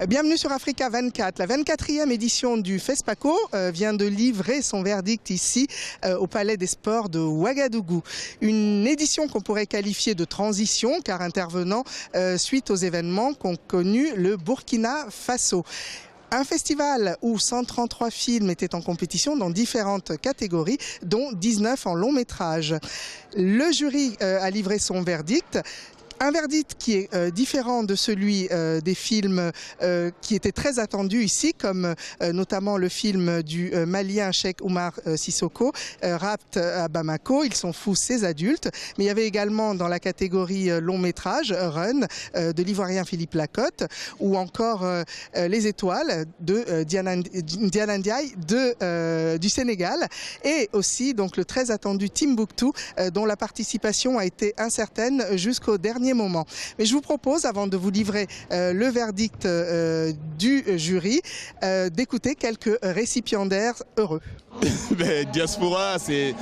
Bienvenue sur Africa 24. La 24e édition du FESPACO vient de livrer son verdict ici au Palais des Sports de Ouagadougou. Une édition qu'on pourrait qualifier de transition car intervenant suite aux événements qu'ont connu le Burkina Faso. Un festival où 133 films étaient en compétition dans différentes catégories, dont 19 en long métrage. Le jury a livré son verdict. Un verdict qui est différent de celui des films qui étaient très attendus ici, comme notamment le film du Malien Cheikh Oumar Sissoko, Rapt à Bamako, Ils sont fous ces adultes. Mais il y avait également dans la catégorie long métrage, Run, de l'Ivoirien Philippe Lacotte, ou encore Les Étoiles de Diana Ndiaye du Sénégal, et aussi donc le très attendu Timbuktu, dont la participation a été incertaine jusqu'au dernier moment. Mais je vous propose, avant de vous livrer le verdict du jury, d'écouter quelques récipiendaires heureux. Diaspora, c'est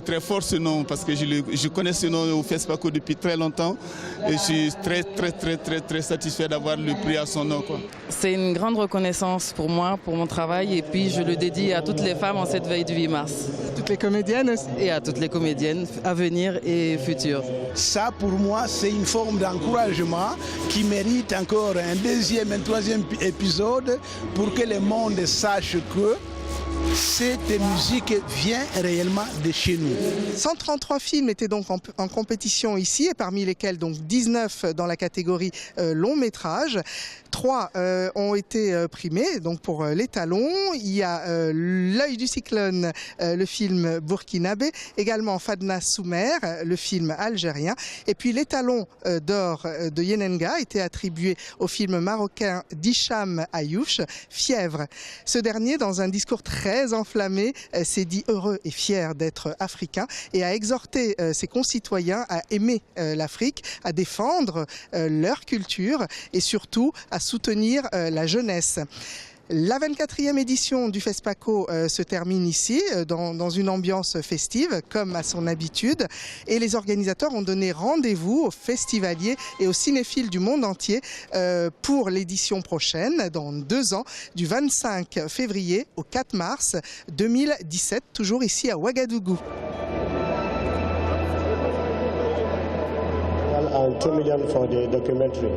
très fort ce nom parce que je connais ce nom au FESPACO depuis très longtemps et je suis très satisfait d'avoir le prix à son nom. C'est une grande reconnaissance pour moi, pour mon travail, et puis je le dédie à toutes les femmes en cette veille du 8 mars. Toutes les comédiennes aussi. Et à toutes les comédiennes à venir et futures. Ça pour moi c'est une forme d'encouragement qui mérite encore un deuxième, un troisième épisode pour que le monde sache que cette musique vient réellement de chez nous. 133 films étaient donc en compétition ici, et parmi lesquels donc 19 dans la catégorie long métrage. 3 ont été primés donc pour l'étalon. Il y a L'œil du cyclone, le film burkinabé, également Fadna Soumer, le film algérien, et puis l'étalon d'or de Yenenga était attribué au film marocain d'Hicham Ayouch, Fièvre. Ce dernier, dans un discours très enflammé, s'est dit heureux et fier d'être africain et a exhorté ses concitoyens à aimer l'Afrique, à défendre leur culture et surtout à soutenir la jeunesse. La 24e édition du FESPACO se termine ici, dans une ambiance festive, comme à son habitude. Et les organisateurs ont donné rendez-vous aux festivaliers et aux cinéphiles du monde entier pour l'édition prochaine, dans 2 ans, du 25 février au 4 mars 2017, toujours ici à Ouagadougou. $2 million for the documentary.